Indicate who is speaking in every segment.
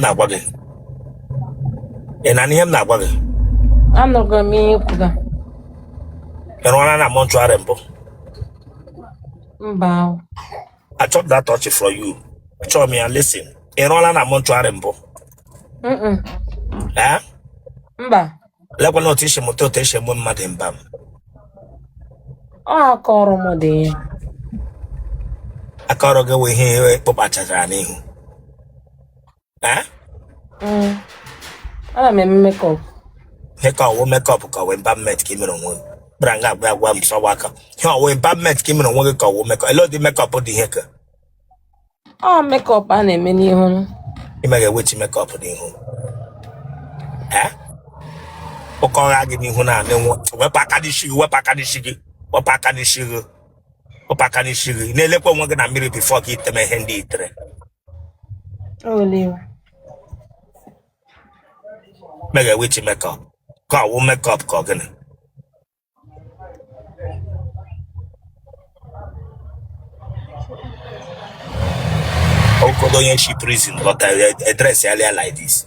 Speaker 1: na agwa gị. Ị na ihe m na-agwa gị?
Speaker 2: Anọghị m ihe kwuga.
Speaker 1: Ị rụọla na mortuary mbụ?
Speaker 2: Mba.
Speaker 1: I chop that touch for you. Chọọ m ya, listen. Ị rụọla na mortuary mbụ? Eh?
Speaker 2: Mba.
Speaker 1: Lekwa na otu isi mụta otu esi egbu mmadụ mba m.
Speaker 2: Ọ akọrọ m dị ya.
Speaker 1: Akọrọ gị wee ihe kpụkpachara n'ihu. Eh?
Speaker 2: Ana m eme makeup.
Speaker 1: Makeup ka wee embalmment ka ị mere onwe gị. Bra nga agwa m sọwa aka. Ihe ọwụ embalmment ka ị mere onwe gị ka ọwụ makeup. Ele ụdị makeup dị ihe ka?
Speaker 2: Ọ makeup a na-eme n'ihu.
Speaker 1: Ime ga-ewechi makeup n'ihu. Eh? Ụkọ ọha gị n'ihu na-anenwe. Wepụ aka n'isi gị, wepụ aka n'isi gị. Wepụ aka n'isi gị. Wepụ aka n'isi gị. Na-elekwa onwe gị na mmiri before ka iteme ihe ndị itere.
Speaker 2: Olive.
Speaker 1: Mega witchy makeup. Ka ọwụ makeup ka ọ gịnị? Okodo onye shi prison but I dress earlier like this.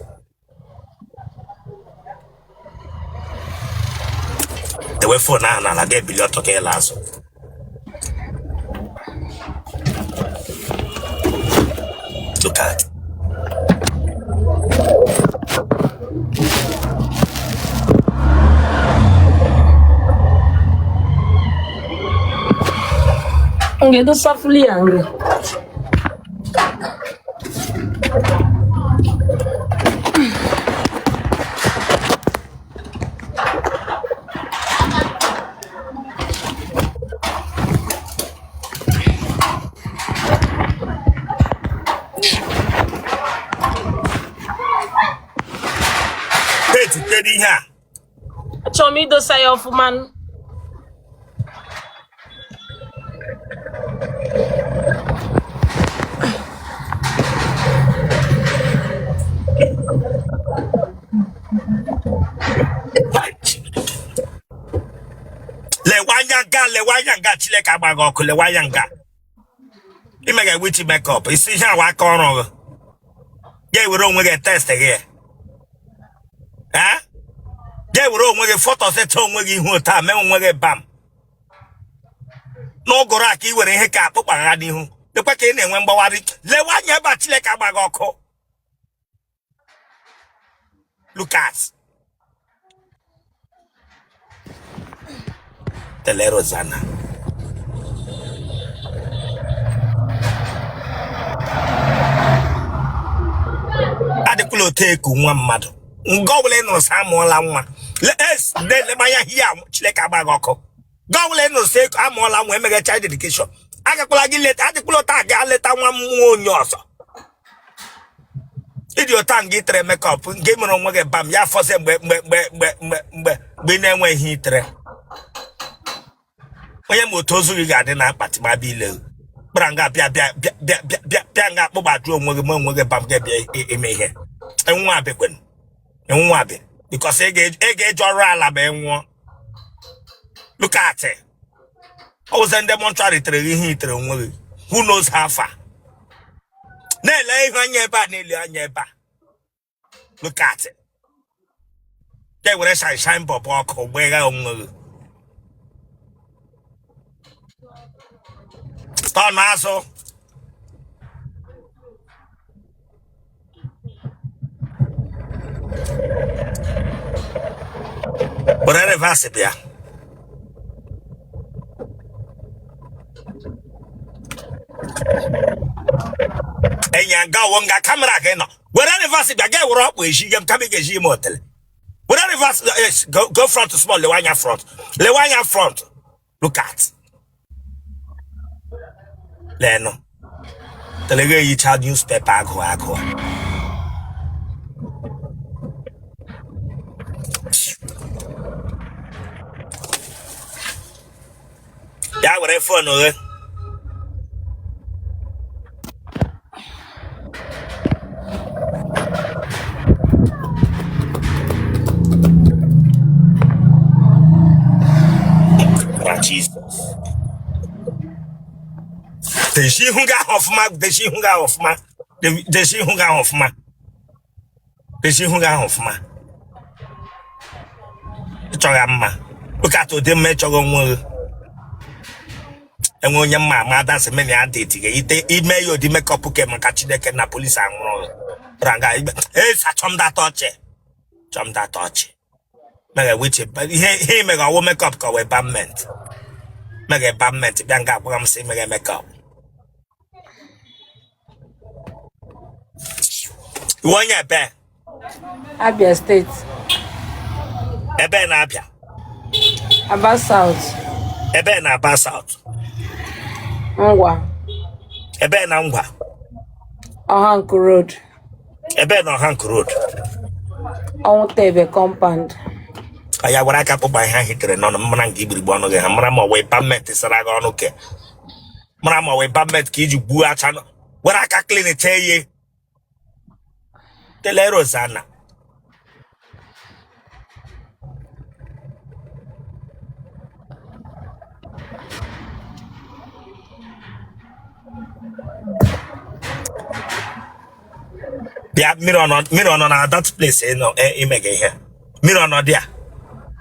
Speaker 1: The way for now na get billion to ke lazo. Look at.
Speaker 2: Ngedo softly angry. Show me the side of man.
Speaker 1: Lewanyanga chile ka gbaga ọkụ lewanyanga. Imega witchy makeup. Isi ihe awa aka ọrụ gị. Ga-ewere onwe gị test gị. Eh? Ga-ewere onwe gị foto seta onwe gị ihu taa mee onwe gị bam. N'ụgụrụ a ka ị were ihe ka akpụkpagha n'ihu. Dịkwa ka ị na-enwe mgbawari. Lewanya ebe a chile ka gbaga ọkụ. Lucas. Tele Rosanna. Adekulo teku nwa mmadụ. Ngọwụle nụrụ samụọla nwa. Lemanya hia Chineke agbaghị ọkụ. Gọwụle nụrụ se amụọla nwa emeghe child education. Agakwala gị leta, adịkwụla taa ga leta nwa mmụọ onye ọzọ. Ịdị ụta nga itere makeup nke mere onwe gị bam ya fọsị mgbe ị na-enweghị itere. Onye moto ozu gị ga-adị na akpati ma bịa ile. Kpara nga bịa nga akpụgbaju onwe gị ma onwe gị bam ga-ebịa eme ihe. Enwe abịakwen. Enwe abịa. Because ị ga-eji ọrụ ala ma enwụọ. Look at it. Ọ wụzọ ndị mortuary tere ihe itere onwe gị. Who knows how far? Na-ele ihe anya ebe a na-ele anya ebe a. Look at it. Ga-ewere shine pop ọkụ gbee gha onwe gị. Stop naso. But I reverse it, yeah. And you go one got camera again. When I reverse it, I get up with she can come and get you Otele. When I reverse, go front to small, Lewanya front. Lewanya front. Look at. Leno. Telega yi child newspaper agwa. Ya were phone oge. Jesus. The she hunga of ma, the she hunga of ma, the she hunga of ma. Peshi hunga hofma. Chogamma. Look at the metro. And when your mamma that's many dating, it may you the makeup came and catch the can police and Ranga. Hey, chum that touch. Chum that touch. Mega witch, but he make a makeup go away bamment. Mega bamment, Ganga, what I'm saying, mega makeup. One year back.
Speaker 2: Abia State.
Speaker 1: Ebe na Abia.
Speaker 2: Aba South.
Speaker 1: Ebe na Aba South.
Speaker 2: Ngwa.
Speaker 1: Ebe na Ngwa.
Speaker 2: Ohanku Road.
Speaker 1: Ebe na Ohanku Road.
Speaker 2: Otele compound.
Speaker 1: Aya wara ka po ba ha hitere no mra nga ibiri gbo no ge ha mra ma we permit sara ga onu ke. Mra ma we permit ki ji bu acha no. Wara ka clean cheye. Telero sana. Bia mirror on that place no imege here. Mirror no there.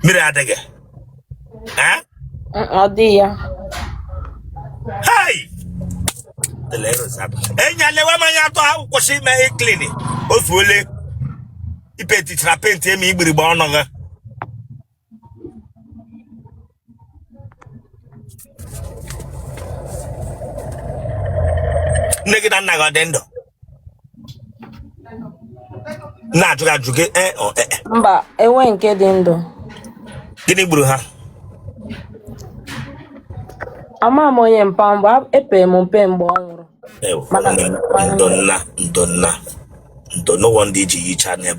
Speaker 1: Mirror adege. Huh?
Speaker 2: Odia.
Speaker 1: Hey! The letter is up. Enya lewa manya to ha ko shi me clean. Ofuole. Ipeti trapente mi igbiri ba ono ga. Negida na ga dendo. Na juga juga
Speaker 2: Mba, ewe nke dị ndụ.
Speaker 1: Gini gburu ha?
Speaker 2: Ama m onye mpa mgbe epe m mpe mgbe ọ nwụrụ.
Speaker 1: Ndo no one did you channel.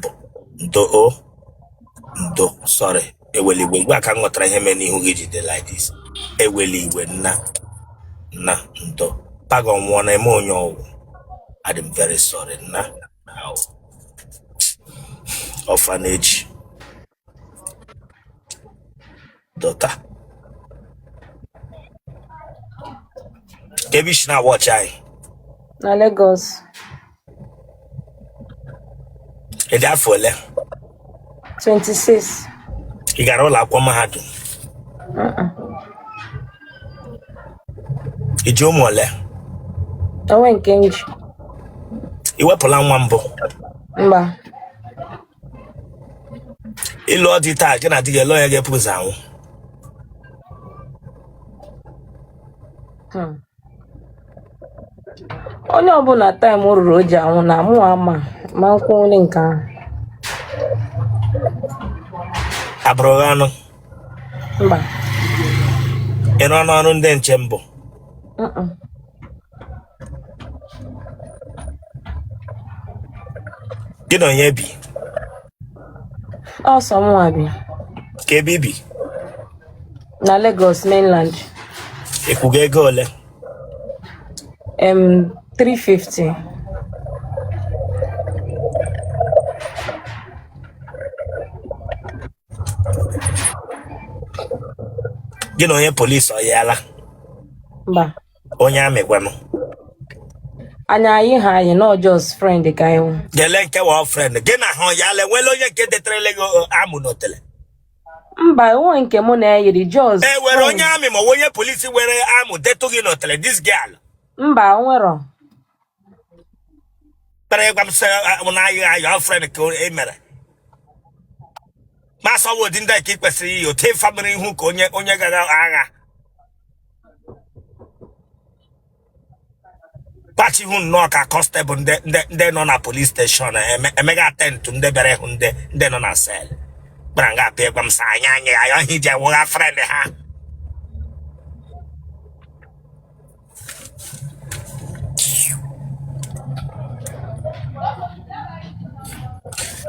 Speaker 1: Ndo sorry. Eweli we gba ka ngotra ihe me n'ihu gị jide like this. Eweli we na ndo. Pago nwo na eme onye owu. I'm very sorry na. Orphanage. Daughter. Kebish na watch I.
Speaker 2: Na Lagos.
Speaker 1: Eda fole.
Speaker 2: 26.
Speaker 1: You got all akwa mahadu. Ijo mole.
Speaker 2: Ewe nke nji.
Speaker 1: Iwepụla nwa mbụ.
Speaker 2: Mba.
Speaker 1: Ilu ọdị taa gị na dị gị lọya ga-epụzi anwụ.
Speaker 2: Onye ọbụla time ruru o ji anwụ na mụ ama ma nkwụ nri nke ahụ.
Speaker 1: Abụrụ anụ.
Speaker 2: Mba.
Speaker 1: Ị nọ n'ọrụ ndị nche mbụ. Gị na onye bi?
Speaker 2: Ọsọ mụ abi.
Speaker 1: Ka ebe bi?
Speaker 2: Na Lagos mainland.
Speaker 1: Ịkwụga ego ole?
Speaker 2: 350.
Speaker 1: Gị na onye polisi ọ yaala?
Speaker 2: Mba.
Speaker 1: Onye amị gwanụ?
Speaker 2: Anya anyị ha anyị no just friend ka iwu.
Speaker 1: Gele nke wa friend. Gị na ha yaala nwere onye nke deterele gị amụ n'Otele?
Speaker 2: Mba, ewe nke mụ na yiri just.
Speaker 1: Were onye amị ma onye polisi were amụ detu gị n'Otele this girl?
Speaker 2: Mba, nwero.
Speaker 1: Pero gwa mse na ayo friend ka emere. Ma so wo dinda ki kwesịrị yo te family hu ka onye gara agha. Pachi hu no ka constable nde no na police station emega attend to nde bere hu nde no na cell. Branga pe gwa msa anya ayo hi je wo ga friend ha.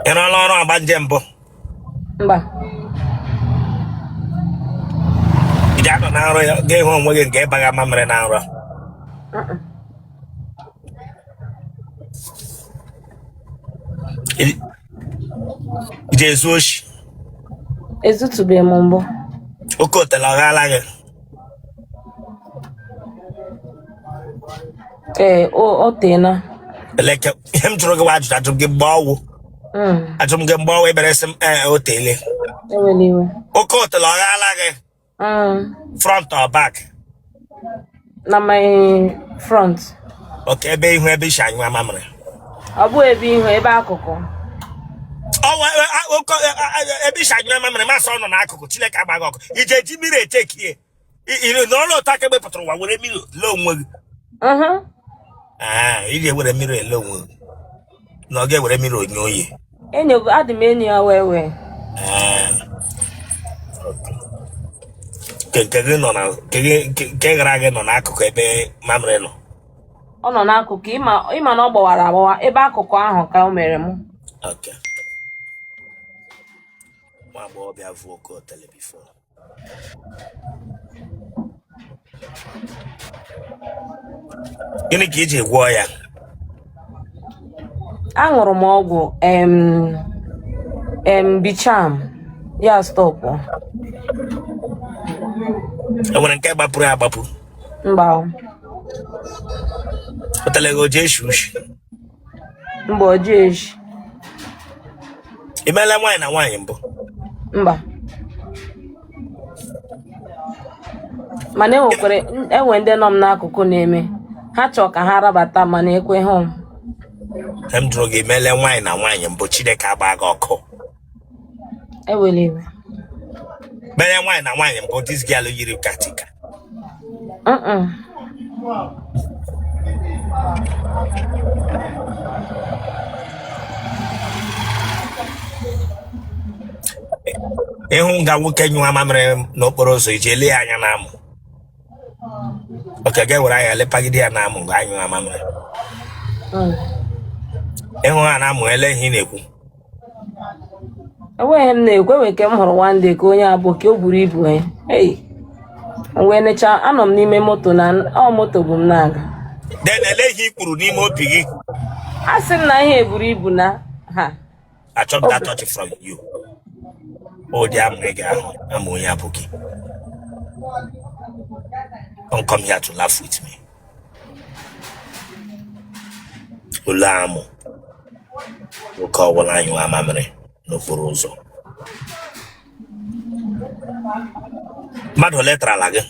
Speaker 1: Eno loro abanje mbụ.
Speaker 2: Mba.
Speaker 1: Ija no na nro ya ge hu onwe gị nke baga mamere na nro. Ije ezuoshi.
Speaker 2: Ezutube m mbụ.
Speaker 1: Oke Otele ọ gaala gị?
Speaker 2: O teena.
Speaker 1: Eleke ihe m jụrụ gị wa ajụjụ gị gbaa ọgwụ. Ajum ge mbo we bere sim Otele.
Speaker 2: Eweliwe.
Speaker 1: Oko Otele ala ge. Front or back?
Speaker 2: Na my front.
Speaker 1: Okay, ebe ihu ebe shanyu amamre.
Speaker 2: Obu ebi ihu ebe akụkụ.
Speaker 1: Oko ebe shanyu amamre ma so no na akụkụ Chineke agbaga ọkụ. Ije ji mire etekie. No lo ta kebe pụtụrụ wa were mire lo onwe gị. Ije were mire lo onwe gị. No ge were mire onyo oye.
Speaker 2: Enyo adị m enyi ya wewe.
Speaker 1: Kege nọ na kege gara gị nọ n'akụkụ ebe mamre nọ.
Speaker 2: Ọ nọ n'akụkụ ịma na ọ gbawara agbawa ebe akụkụ ahụ ka o mere m.
Speaker 1: Okay. My boy be have worked Otele before. Gịnị ka iji gwọọ ya?
Speaker 2: Aṅụrụ m ọgwụ bicham ya stọpụ.
Speaker 1: Enwere nke gbapụrụ agbapụ?
Speaker 2: Mba.
Speaker 1: Otele go je shush.
Speaker 2: Mba ojeshi.
Speaker 1: Imele nwanyị na nwanyị mbụ?
Speaker 2: Mba. Mana enwe ndị nọ m n'akụkụ na-eme. Ha chọọ ka ha rabata mana ekwe hụ m.
Speaker 1: Hem dụrụ gị imele nwanyị na nwanyị mbụ Chineke agba gị ọkụ.
Speaker 2: Eweliwe.
Speaker 1: Mele nwanyị na nwanyị mbụ this girl yiri katika. Ịhụ nga nwoke nyụọ mamịrị n'okporo ụzọ iji ele ya anya n'amụ. Oke ga were anya lepagide ya n'amụ nga anyụ mamịrị. Ịhụ ha n'amụ ele ihe na-ekwu.
Speaker 2: Enweghị m na-ekwu enwe ke m hụrụ nwande ka onye abụ ka o buru ibu ya. Mgbe necha anọ m n'ime moto na moto bụ m na-aga.
Speaker 1: Den ele ihe ikpuru n'ime obi gị.
Speaker 2: A sị m na ihe eburu ibu na ha.
Speaker 1: I took that touch from you. Oh, dear, I'm only a bookie. Don't come here to laugh with me. Ulamo. You call one line you are mamre. No forozo. Mado letra lage.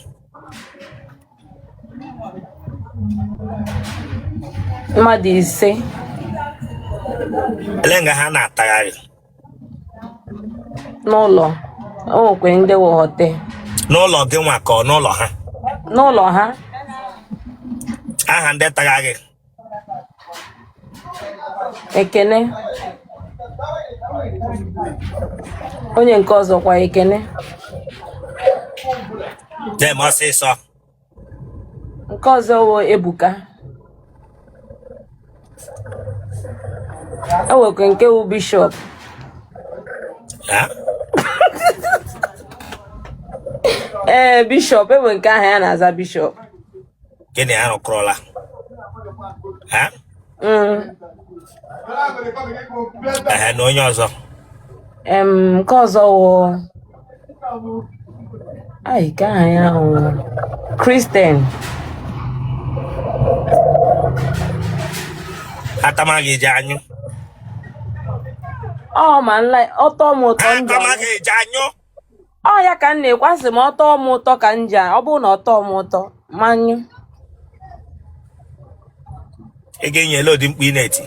Speaker 2: Mmadụ ise.
Speaker 1: Elenga ha na-atagharị.
Speaker 2: N'ụlọ. O nwekwe ndị wụ hotel.
Speaker 1: N'ụlọ gị nwa ka ọ n'ụlọ ha?
Speaker 2: N'ụlọ ha.
Speaker 1: Aha ndị tagaghị.
Speaker 2: Ekene. Onye nke ọzọ kwa Ekene.
Speaker 1: Dem ọsịsọ.
Speaker 2: Nke ọzọ wụ Ebuka. Ewekwe nke wụ Bishop. Bishop ewe nke ahụ ya na-aza Bishop.
Speaker 1: Gịnị ahụ kụrụla? Na onye ọzọ?
Speaker 2: Nke ọzọ wụ ka aha ya hụ Christian.
Speaker 1: Atamaghị eji anyụ.
Speaker 2: Ma nla ọtọ m ụtọ ndị.
Speaker 1: Atamaghị eji anyụ.
Speaker 2: Ya ka m na-ekwasị m ọtọ m ụtọ ka m ji ọ bụrụ na ọtọ m ụtọ manyụ.
Speaker 1: Ị ga-enye lodi mkpu ineti.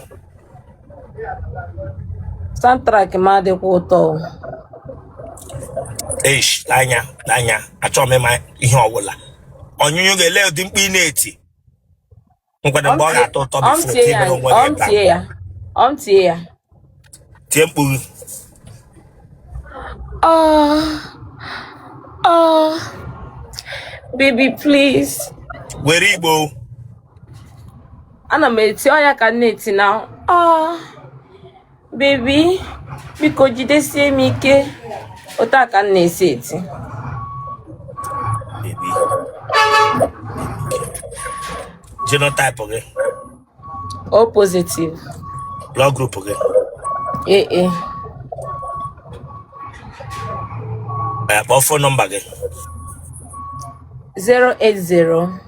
Speaker 2: Soundtrack m adịkwa ụtọ.
Speaker 1: N'anya achọ m ịma ihe ọbụla. Onyunyu ga-ele ụdị mkpu ineti. Nkwado mgbe ọ ga-atọ ụtọ bifo ka ibere onwe gị ebe.
Speaker 2: Tie ya.
Speaker 1: Tie mkpu.
Speaker 2: Baby, please.
Speaker 1: Were Igbo.
Speaker 2: Ana m eti ya ka m na-eti na. Baby, biko jidesie m ike. Ota ka m na-esi eti.
Speaker 1: Baby. Genotype gị?
Speaker 2: O positive.
Speaker 1: Blood group gị?
Speaker 2: AA.
Speaker 1: Kpọọ phone number gị?
Speaker 2: 080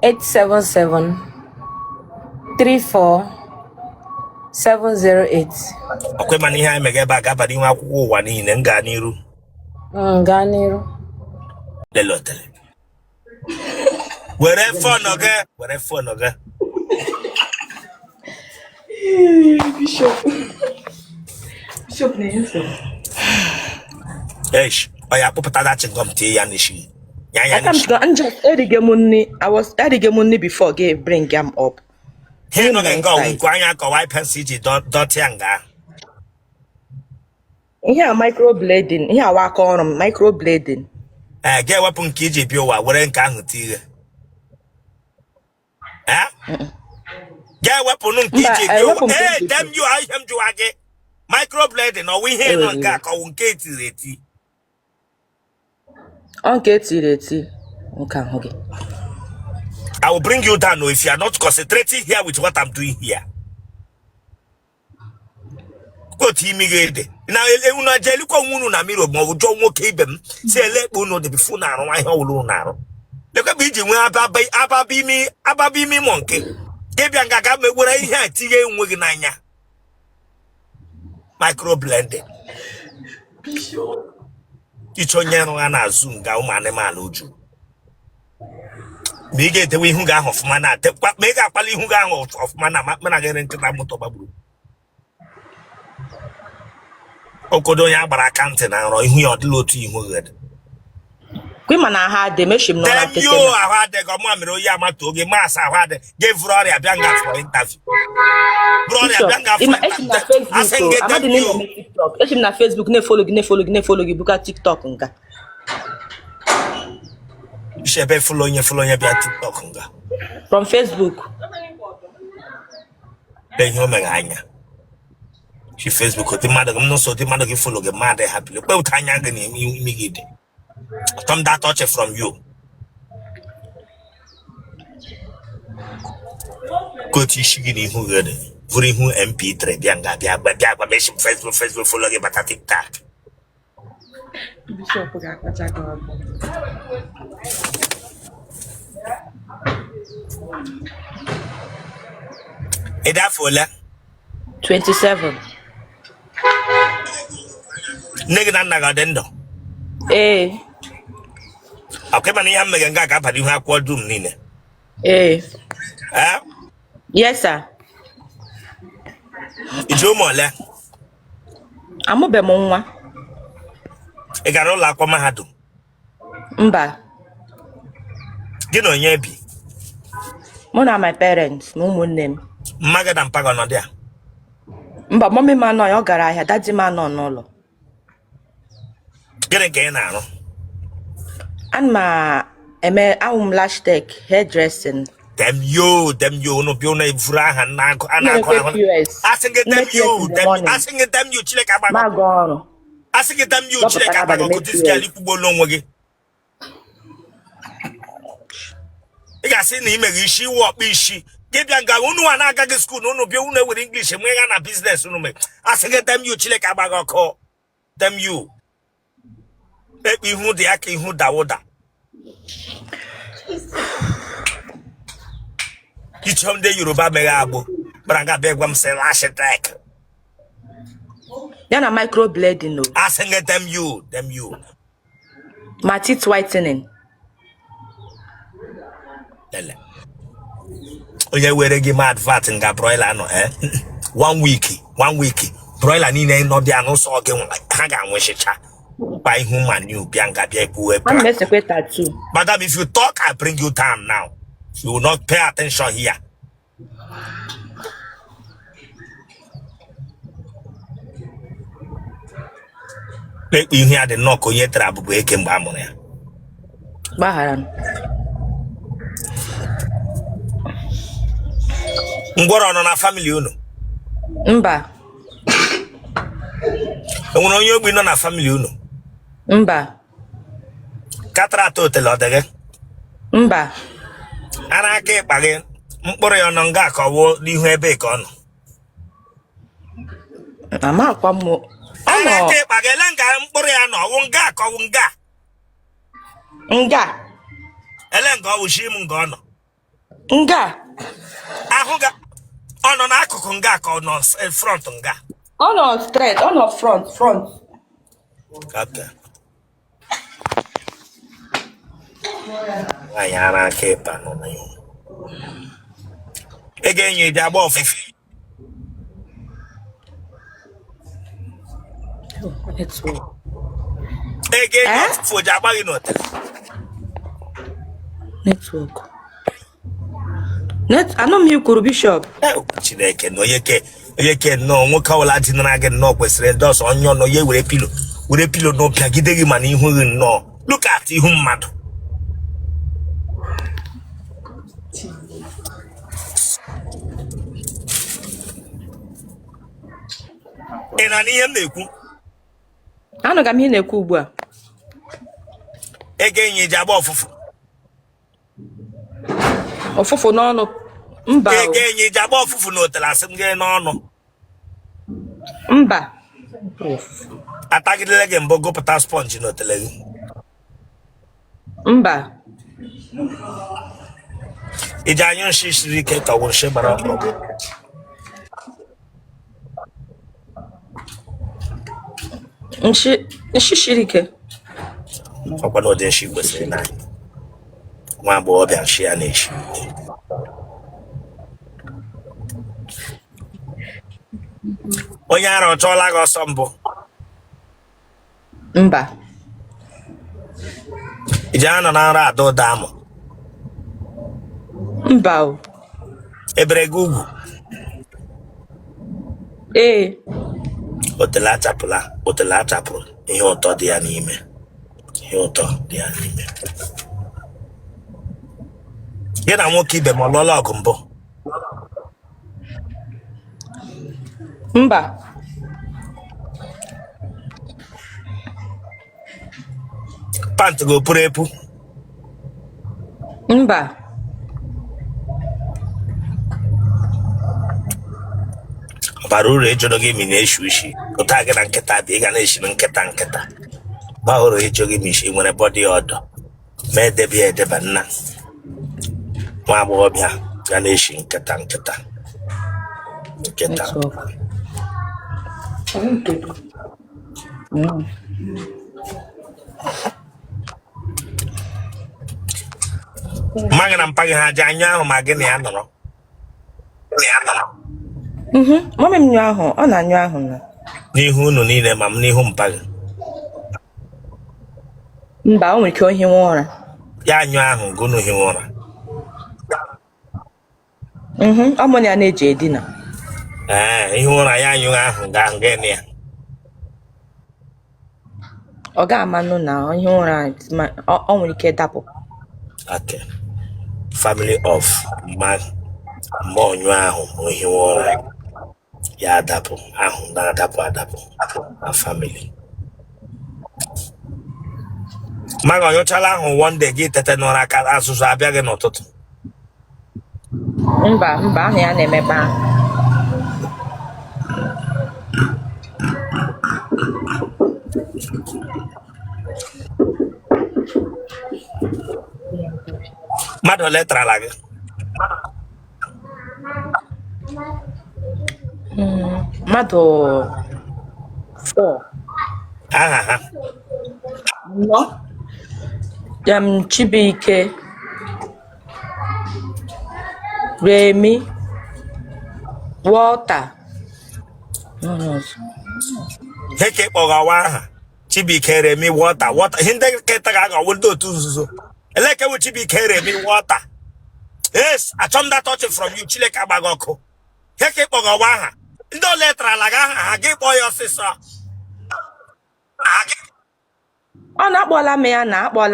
Speaker 2: 877 34 708.
Speaker 1: Okay, man, here I make a back up at you one in and Ganiru.
Speaker 2: Ganiro.
Speaker 1: The Otele. Wherever Noga, wherever Noga.
Speaker 3: Bishop Nelson.
Speaker 1: Eish, I put that in come to Yanishi.
Speaker 3: I come to go and just money. I was money before bring him up.
Speaker 1: Here no can go and go wipe and city dot yanga.
Speaker 3: Here microblading. Here work on microblading.
Speaker 1: Get weapon KJ Biowa, where can tea. Eh? Get weapon KJ. Hey, damn you, I am to again. Microblading or we hear on Gak or Katie.
Speaker 3: Okay, tea. Okay.
Speaker 1: I will bring you down if you are not concentrating here with what I'm doing here. Go to immigrate. Now, una jeliko munu na miro mo jo mo kebem. Say let uno de before na ro ihe olu na ro. Le ka bi ji nwe ababi mi monkey. Kebia ngaga me wura ihe atige nwe gi nanya. Micro blending. Icho nyero na azum ga umane ma loju. Mege te we hunga of mana te mega pali hunga of mana mana gere nkita moto baburu. Okodo ya gbara account na ro ihu ya odilo tu ihu red.
Speaker 3: Kwi mana ha de meshim no na tete.
Speaker 1: Yo ha de go mo amiro ya mato oge masa ha de give Rory abianga for interview. Rory abianga for
Speaker 3: Facebook. I'm not in TikTok. Eshim na Facebook ne follow you buka TikTok nga.
Speaker 1: Shebe follow you bia TikTok nga.
Speaker 3: From Facebook.
Speaker 1: Then you meganya. She Facebook the mother no so the mother follow the mother happy. But tanya gani mi gide. Come that touch from you. Go to shigini who good. Vuri who MP3 bianga bia mesh Facebook follow the bata TikTok.
Speaker 3: Bishop ga kwacha go.
Speaker 1: Eda fola
Speaker 3: 27.
Speaker 1: Nigga na ga dendo. Okay, man, I'm making a gap at you have quad room, Nina.
Speaker 3: Yes, sir.
Speaker 1: It's your mother.
Speaker 3: I'm a bemonwa.
Speaker 1: I got all like what I had to.
Speaker 3: Mba.
Speaker 1: You know, Yabi.
Speaker 3: Mona my parents, no name.
Speaker 1: Magad and Pagan on there.
Speaker 3: Mba, mommy man, no, your garage, daddy man, no.
Speaker 1: Get again now.
Speaker 3: And my lash tech hairdressing.
Speaker 1: Them you, no piona Vrahan, asking them you,
Speaker 3: Magon.
Speaker 1: asking them you, Chilekabago, this Galipo long again. I got seen him, she walk, she. Get young guy, one I got school, no, no, with English, and we got a business. Asking them you, Chilekabago, call them you. Baby, who the Aki who da water. Each home day Yoruba Megabo, but I got beg one say lash attack.
Speaker 3: Then a microblading, no.
Speaker 1: Asking them you.
Speaker 3: My teeth whitening.
Speaker 1: Oh, yeah, where they give my advert and got broiler, no, eh? 1 week. Broiler, Nina, no, they are no so again like hang on with it. By whom I knew Bianca Biaku.
Speaker 3: I'm messing with that too.
Speaker 1: Madam, if you talk, I bring you down now. You will not pay attention here. You hear the knock on your trap breaking Bamonia.
Speaker 3: Baharan.
Speaker 1: What on our family, you know?
Speaker 3: Mba.
Speaker 1: And when you be on our family, you know?
Speaker 3: Mba.
Speaker 1: Katra Otele again.
Speaker 3: Mba.
Speaker 1: And I keep again. Mpore on Gaka will leave her bacon.
Speaker 3: I'm out one more.
Speaker 1: And I keep again. Mpore on Gaka.
Speaker 3: Nga.
Speaker 1: Elenga will shim gone.
Speaker 3: Nga.
Speaker 1: Ahuga. Ono na akụkụ nga ka ono front nga.
Speaker 3: Ono straight, ono front.
Speaker 1: Okay. Ayara kepa no na yo. Again you dey above.
Speaker 3: It's well.
Speaker 1: Again for jabari no.
Speaker 3: Network. I know me kwuru bishop.
Speaker 1: Chineke no yeke no nwoke ọla dị na gị no kwesịrị dos onyo no ye were pilo no piagide gị mana ihu gị no. Look at ihu mmadụ. Ena n'ihe m na-ekwu.
Speaker 3: Anọga m ihe na-ekwu ugbu a.
Speaker 1: Ege enyi ji agba ọfụfụ.
Speaker 3: Ọfụfụ n'ọnụ. Mba.
Speaker 1: Ege enyi ji agba ọfụfụ n'Otele asị m gị n'ọnụ.
Speaker 3: Mba.
Speaker 1: Atagidele gị mbụ gụpụta sponge n'Otele gị.
Speaker 3: Mba.
Speaker 1: Iji anyụ nshi siri ike ka wụ nshi gbara ọkụ.
Speaker 3: Nshi shiri ike.
Speaker 1: Ọkwa na ụdị nshi kwesịrị na nwa agbọghọbịa nshi ya na-eshi. Onye ara ọ chọọla gị ọsọ mbụ?
Speaker 3: Mba.
Speaker 1: Iji anọ na nra ada ụda amụ?
Speaker 3: Mba o.
Speaker 1: Ebere gị ugwu?
Speaker 3: Ee.
Speaker 1: Otele achapụrụ ihe ụtọ dị ya n'ime. Ihe ụtọ dị ya n'ime. Gị na nwoke ibe ma ọ lụọla ọgụ mbụ?
Speaker 3: Mba.
Speaker 1: Pant gị o puru epu?
Speaker 3: Mba.
Speaker 1: Ọ bara uru ịjụrụ gị ma ị na-eshi ushi. Ụta gị na nkịta dị ị ga na-eshi nkịta. Ba uru ịjụ gị ma ị nwere bọdị ọdọ. Ma edeba nna. Nwa agbọghọbịa ga na-eshi nkịta. Mmaghị na mpaghị ha ji anyụ ahụ ma gị na ya nọrọ.
Speaker 3: Mami m nyụ ahụ, ọ na-anyụ ahụ na.
Speaker 1: N'ihu unu niile ma m n'ihu mpaghị.
Speaker 3: Mba, o nwere ike ohi nwa ụra.
Speaker 1: Ya anyụ ahụ gị unu hiwe ụra.
Speaker 3: Ọ mụ na ya na-eji edina.
Speaker 1: Ihu ụra ya anyụ ahụ ga na ya.
Speaker 3: Ọ ga-amanụ na ihe ụra ọ nwere ike dapụ.
Speaker 1: Okay. Family of man mgbe ọnyụ ahụ ohi ụra ya adapụ ahụ na-adapụ na family. Maka ọnyụchala ahụ one day gị tete n'ụra ka azụzụ abịaghị n'ụtụtụ.
Speaker 3: Mba, ahụ ya na-emepe ahụ.
Speaker 1: Mmadụ ole tarala gị?
Speaker 3: Mmadụ 4.
Speaker 1: Aha ha?
Speaker 3: Chibuike, Remi, Walter.
Speaker 1: Heke kpọgawa aha Chibuike, Remi, Walter. Ihe ndị nkịta ga-agawụ ndị otu nzuzo. Eleke wụ Chibuike, Remi, Walter. Yes, achọm that touch from you. Chileke agbaghị ọkụ. Heke kpọgawa aha ndị ole tarala gị aha ha gị kpọọ ya ọsịsọ.
Speaker 3: Ọ na-akpọla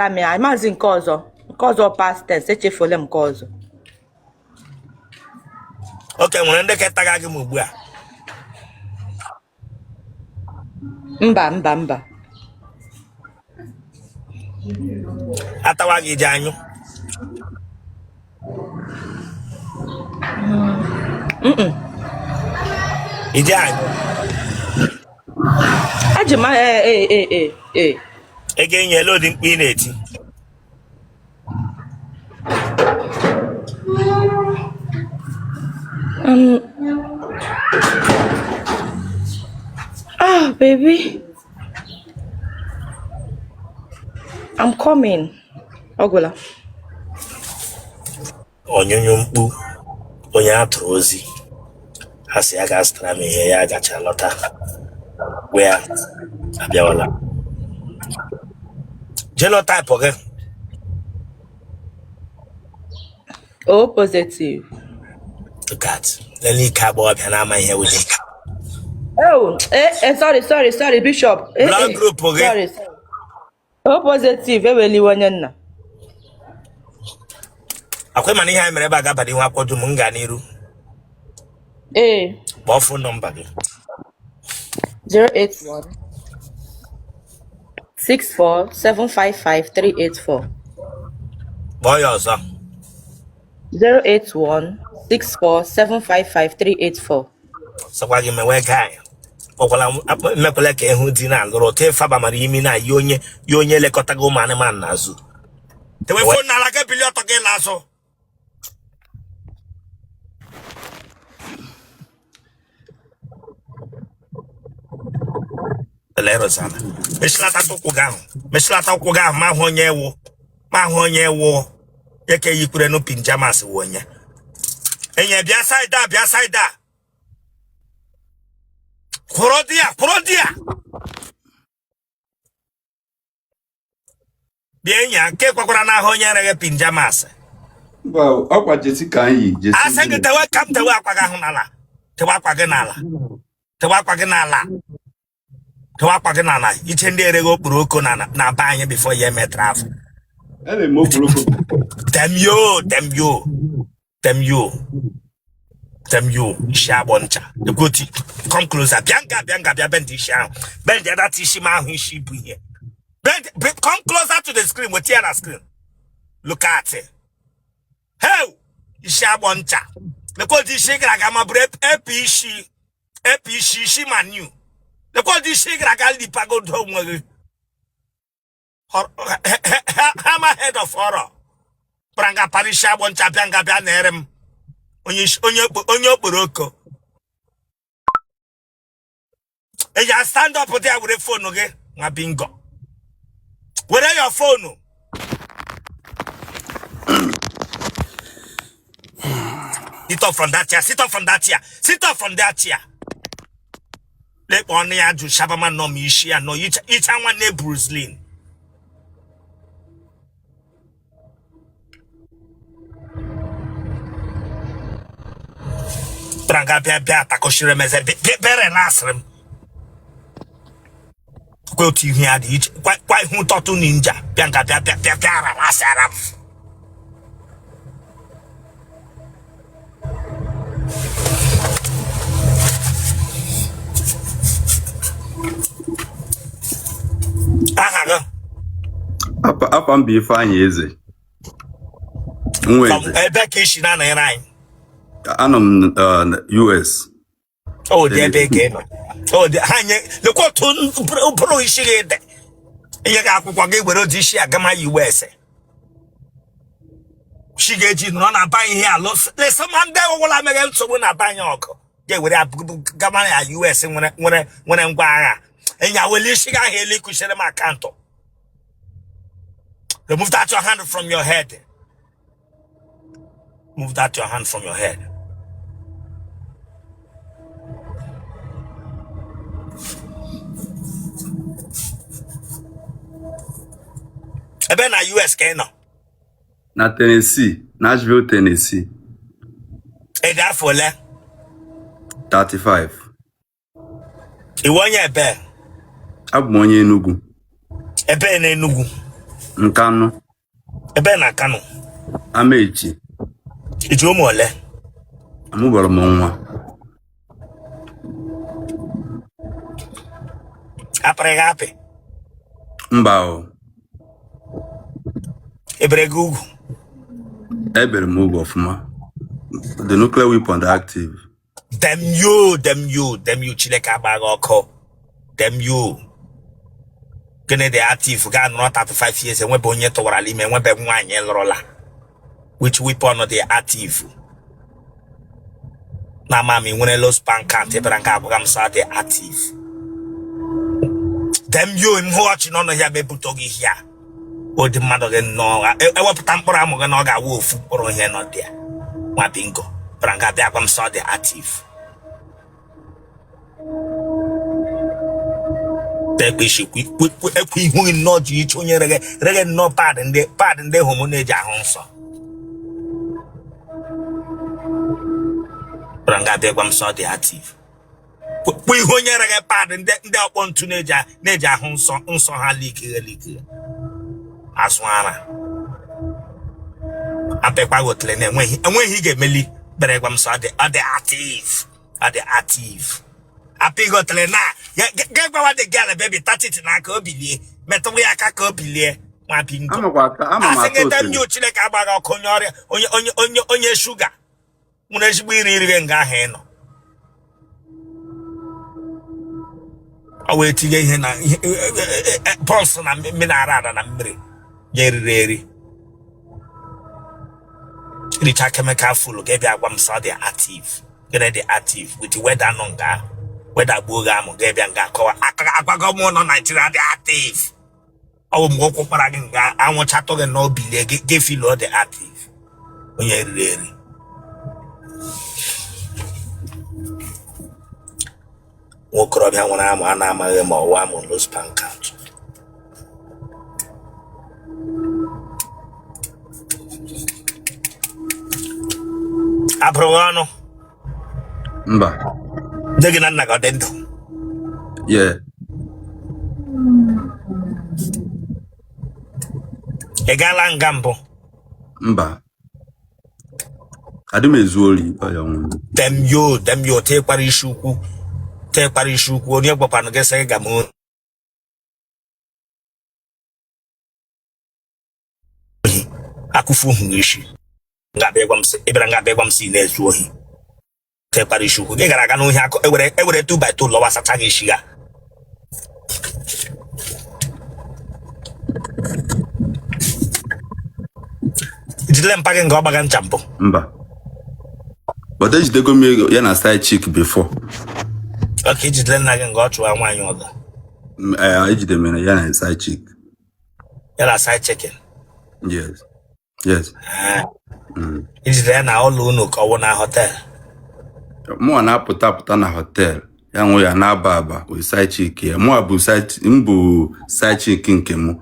Speaker 3: m ya maazị nke ọzọ past tense echefule m nke ọzọ.
Speaker 1: Oke, nwere ndị ketaga gị m ugbu a?
Speaker 3: Mba.
Speaker 1: Atawa gị ji anyụ? Iji anyụ?
Speaker 3: Eji ma
Speaker 1: Ege enyi ele odi mkpu ị na-eti?
Speaker 3: Baby. I'm coming. Ogola.
Speaker 1: Onyonyo mkpu onye atụrụ ozi asị ya ga-azụtara m ihe ya gacha lọta wee abịawala genotype gị
Speaker 3: O positive.
Speaker 1: look at lele ike agbọghọbịa na-ama ihe wuje
Speaker 3: Oh, sorry, Bishop.
Speaker 1: blood group gị
Speaker 3: Sorry. O positive, eweliwe onye nna.
Speaker 1: akwe mana ihe anyị mere ebe a ga-abara ihu akwụkwọ dum m gaa n'iru kpọọ phone nọmba gị
Speaker 3: 081 64 755 384.
Speaker 1: kpọọ ya ọzọ
Speaker 3: 081 64 755 384.
Speaker 1: sọkwa gị mewe gaa ya ọkwala mekwala ka ịhụ di na alụrụ ote faba mara imi na ya onye lekọtago ụmụ anụmanụ n'azụ tewe fon n'ala gị bili ọtọ gị n'azụ Elerosana. Meshilata ụkwụ gị ahụ ma hụ onye ewu eke yikwure no pinjamas wụ onye enye bịa side a kwụrụ di ya bịa enyi nke kwakwara n'ahụ onye ereghe pinjamas
Speaker 4: ọkwa jesi ka anyị jesi
Speaker 1: asị gị tewe ka m tewe akwa gị ahụ n'ala tewe akwa gị n'ala iche ndị ereghe okporoko na be anyị bifo ya eme trafụ Them you shaboncha. The goatee. Come closer. Bianca, bend ishi ahụ. Bend that ishi ma ahụ ishi bụ ihe. Come closer to the screen. We're here on the screen. Look at it. Hey! Shaboncha. The goatee ishi gragama break ishi manu. The goatee ishi gragal di pagod home. Hammerhead of horror. Pranga parisha boncha bianga bianerem. Onye okporoko. And you stand up there with a phone, okay? My bingo. Where are your phone? Sit up from that chair. Let one year do Shabaman no Mishia, no each one name Bruce Lynn. Pranga bia takoshire meze bere nasrem. Go to here the each quite who to ninja. Bianca bia nasara.
Speaker 4: Apa mbi ifeanyi eze. Nweze.
Speaker 1: Ebe ka ishi na anyị.
Speaker 4: Anọ US.
Speaker 1: Oh, the big game. Oh, the hanye. The quote pro ishi ede. Ihe ga akwụkwọ gị were oji ishi agama US. Shi ga-eji nọ na ba ihe alụ. Lesa mande ọwụla mere nsogbu na ba ihe ọkụ. Ga were gama ya US nwere ngwa agha. Enya wele ishi ga hele kushere m akaụntụ. Remove that your hand from your head. Move that your hand from your head. Ebe na US ka ị nọ?
Speaker 4: Na Tennessee, Nashville, Tennessee.
Speaker 1: Ede afọ ole?
Speaker 4: 35.
Speaker 1: Iwe onye ebe?
Speaker 4: Abụ m onye Enugu.
Speaker 1: Ebe na Enugu?
Speaker 4: Nkanu.
Speaker 1: Ebe na Kano?
Speaker 4: Amechi.
Speaker 1: Iji ụmụ ole?
Speaker 4: Amụbara m nwa.
Speaker 1: Apịrị gị apị?
Speaker 4: Mba o.
Speaker 1: Ebere gị ugwu?
Speaker 4: Ebere m ugwu ọfụma. The nuclear weapon is active.
Speaker 1: Them you Chineke agba gị ọkụ. Them you. Gịnị dị active ga anọ 35 years enwebe onye tụwara ime enwebe nwaanyị lụrụla. Which weapon dị active? na mami nwere low span count ebere nga abụga m sa dị active dem yo im watch no ya bebuto gị hia odi mmadụ gị nọ ewepụta mkpụrụ amụ gị na ọ ga-awa ofu mkpụrụ ihe nọ dị nwa bingo ebere nga abịa gwa m sa dị active tekwishi ekwu ihu nnọọ ji iche onye rege nnọọ pad ndị homo na-eji ahụ nsọ Branga bịa gwa m sọ dị active. Kwe ihe onye rege pad ndị ọkpọ ntu na-eji ahụ nsọ ha likiri. Asụ ara. Apekwa Otele na enweghị ga-emeli bere gwa m sọ dị active. Ọ dị active. Apịghị Otele na gagbawa dị gala baby tachiti n'aka obilie metụwa ya aka ka obilie nwa bingo. Asịgịta m nye Chineke agbaghị ọkụ onye ọrịa onye shuga. Muna ezigbo iri nga ahụ ịnọ ọ wee tinye ihe na pọls na mineral na mmiri ya eri richa chemical full ga-ebịa agwa m sọ dị active gịnị dị active with weather nọ nga weather gbuo ga amụ ga-ebịa nga akọwa agwago m nọ Nigeria dị active ọ bụ mgbe ụkwụ kpara gị nga anwụchatụ gị n'obilie gị filo dị active onye eri nwokorobịa nwere amụ a na-amaghị ma ọwa amụ low span count abụrụ ọnụ
Speaker 4: mba
Speaker 1: ndị gị na nna gị ọ dị ndụ ị gaala nga mbụ
Speaker 4: mba adị m ezu ori
Speaker 1: dem yo tekwara isi ukwu onye gwakwanụ gị sị ga m ohi akụfu hụ isi ebere nga abịa gwa m si na-ezu ohi tekwara isi ukwu gị gara aga n'ohi akụ ewere 2 by 2 lọwa sacha gị isi ya ijidele mpa gị nga ọ gbaga ncha mbụ
Speaker 4: mba but ejidego m ego ya na side chick before
Speaker 1: okay ijidele nna gị nga ọ chụwa nwaanyị ọga
Speaker 4: ejide mere ya na side chick
Speaker 1: ya na side chicken
Speaker 4: yes
Speaker 1: ijidele ya na ụlọ unu ka ọ wụ na hotel
Speaker 4: mụa na-apụta na hotel ya nwe ya na-aba with side chick ya mụa bụ side chick nke m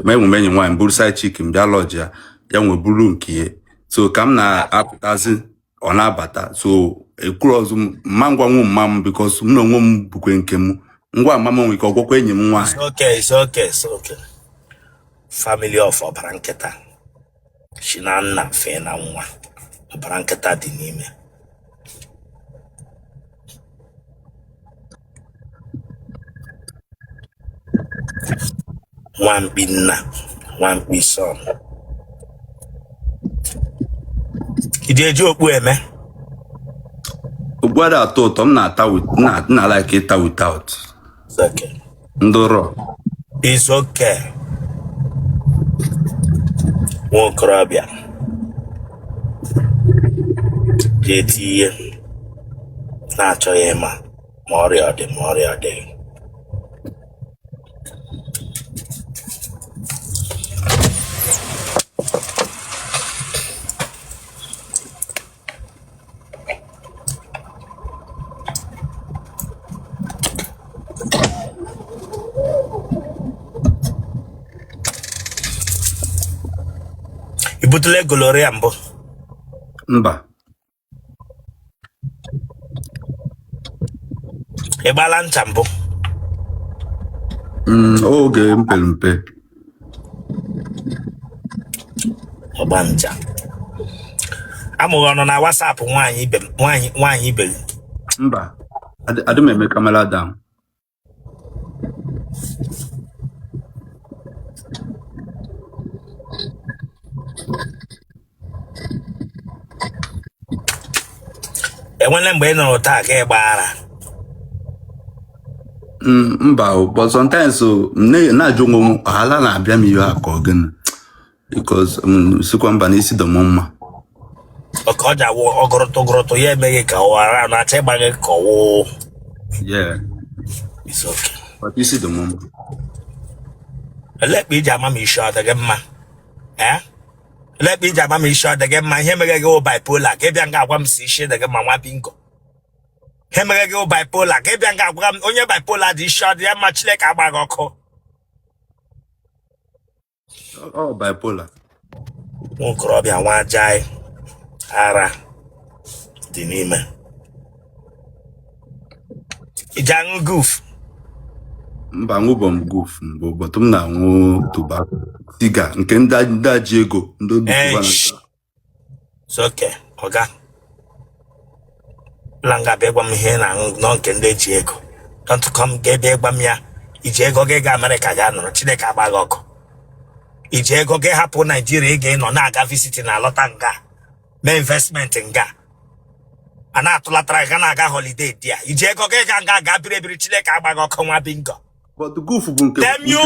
Speaker 4: ma enwe enyi nwaanyị bụrụ side chick m bịa lọji ya nwe buru nke ya so ka m na-apụtazi ọ na-abata so ekwuru ọzọ mma ngwa nwe mma m because m na onwe m bukwe nke m ngwa mma m nwe ike ọgwọkwa enyi m nwaanyị
Speaker 1: it's okay family of ọbara nkịta si na nna fee na nwa ọbara nkịta dị n'ime nwamkpi nna nwamkpi son ị eji okpu eme
Speaker 4: okpu ada atọ ụtọ m na like ịta without ndụrọ
Speaker 1: it's okay nwokorobịa ga-eti ihe na-achọghị ịma ma ọrịa ọ dị ibutele goloria mbụ
Speaker 4: mba
Speaker 1: ị gbala ncha mbụ
Speaker 4: oge mpe
Speaker 1: ọgba ncha amụghị ọnụ na WhatsApp nwaanyị ibe gị
Speaker 4: mba adị m eme kamera dam
Speaker 1: enwele mgbe ị nụrụ taa ka ị gbara
Speaker 4: mba but sometimes na-ajụ onwe m ọhala na-abịa m ihe aka ọgịnị because sikwa mba n'isi dọm mma
Speaker 1: Okoja wo ogoroto ye mege ka wara na che bage ko wo.
Speaker 4: Yeah.
Speaker 1: It's okay.
Speaker 4: But you see the mom.
Speaker 1: Let me jama me shot again ma. Eh? Let me jama me shot again ma. He mege go bipolar. Ke bianga gwam si she daga ma wa bingo. He mege go bipolar. Ke bianga gwam onye bipolar di shot ya ma chile ka gba ko.
Speaker 4: Oh, bipolar.
Speaker 1: Nkorobia nwa jai ara dị n'ime ijang goof
Speaker 4: Mba ngubom goof mbo bottom na nwu tobacco siga nke ndị ji ego ndị obi
Speaker 1: so okay oga langa be gwam ihe na no nke ndị ji ego don't come ge be gwam ya ije ego ge ga America ga nọ Chineke agbaghị ọkụ ije ego ge hapụ Nigeria ge nọ na-aga visit na lọta nga me investment nga ana atụlatara ga na-aga holiday dia ije ego ge ga biri Chineke agbaghị ọkụ nwa bingo.
Speaker 4: but the goof bụ nke
Speaker 1: Dem you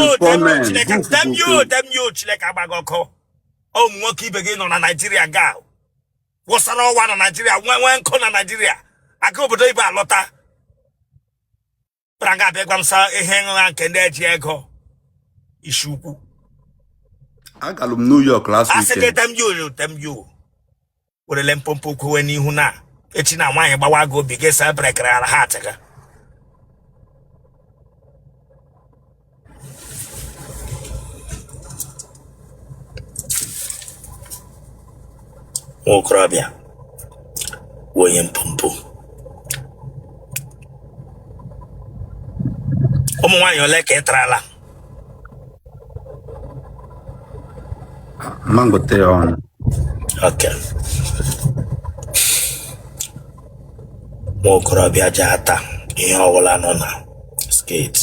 Speaker 1: Chineke agbaghị ọkụ o nwoke ibe gị nọ na Nigeria ga wụsara ọwa na Nigeria nwe nkụ na Nigeria aga obodo ibe alọta pranga be gwam sa ihe nwa nke ndị eji ego isi ukwu
Speaker 4: agalụ m New York last
Speaker 1: asị
Speaker 4: weekend.
Speaker 1: gị dem you werele mpompo kwewe n'ihu na echi na nwaanyị gbawa gị obi gị sa brekere ala ha atịga nwokorobịa onye mpompo ụmụ nwaanyị ole ka ị tarala
Speaker 4: Mango te on.
Speaker 1: okay nwokorobịa ji ata ihe ọbụla nọ na skate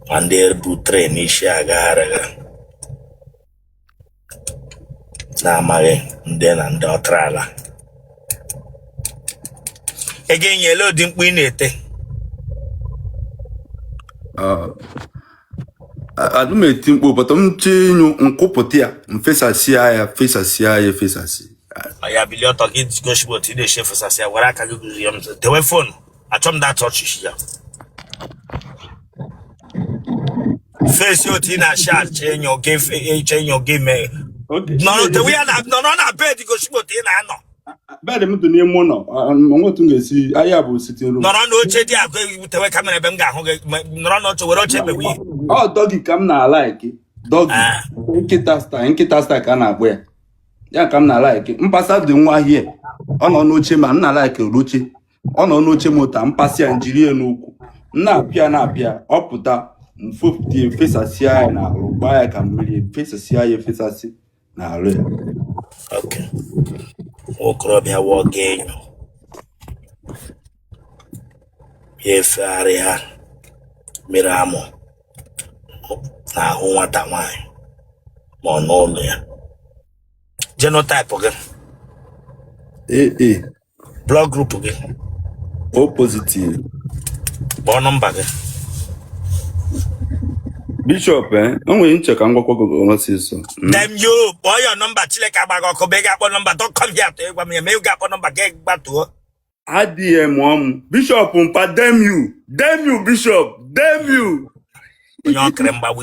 Speaker 1: ma ndị ebu tren isi agagharịga na-amaghị ndị na ndị ọtrala ị ga-enyele ụdị mkpu ị na-ete
Speaker 4: Adum eti mkpu but m chinyu nkụpụta ya mfesasịa ya fesasị.
Speaker 1: ya bili ọtọ gị goship otu ị na-eche fesasị ya were aka gị gụzi ya mzụ dewe fonu achọ m dat ọchịchị ya fesi otu ị na-asha chenyo gị mee dewe ya nọ na bed goship otu ị na-anọ
Speaker 4: Bed m dị n'ime ụlọ onwetu ga-esi ahịa bụ sitting room.
Speaker 1: nọrọ n'oche dị agụ tewe kamera ebe m ga-ahụ gị nọrọ n'oche were oche mewe ihe
Speaker 4: Ọ dọgị ka m na-alaiki dọgị nkịta sta ka a na-akpọ ya ya ka m na-alaiki mpasa dị nwa ahịa ọ nọ n'oche ma m na-alaiki oche ọ nọ n'oche moto mpasị ya njiri ya n'ukwu na-apịa ọ pụta mfopụta fesasịa ya na arụ gbaa ya ka mmiri fesasịa ya efesasị na arụ ya.
Speaker 1: okay nwokorobịa wụọ gị enyo ya efegharị ha mmiri amụ n'ahụ nwata nwaanyị ma ọ n'ụlọ ya genotype gị
Speaker 4: AA
Speaker 1: blood group gị
Speaker 4: O positive.
Speaker 1: kpọọ nọmba gị
Speaker 4: Bishop o nwere nche ka ngwakọ ọsịsọ.
Speaker 1: dem you kpọọ ya nọmba Chineke agbaghị ọkụ be gị akpọ nọmba don't come here to ịgwa m ya ma ị ga-akpọ nọmba gị gbatuo
Speaker 4: ADM ọmụ Bishop mpa dem you Bishop dem you
Speaker 1: onye ọkịrị mgbagbu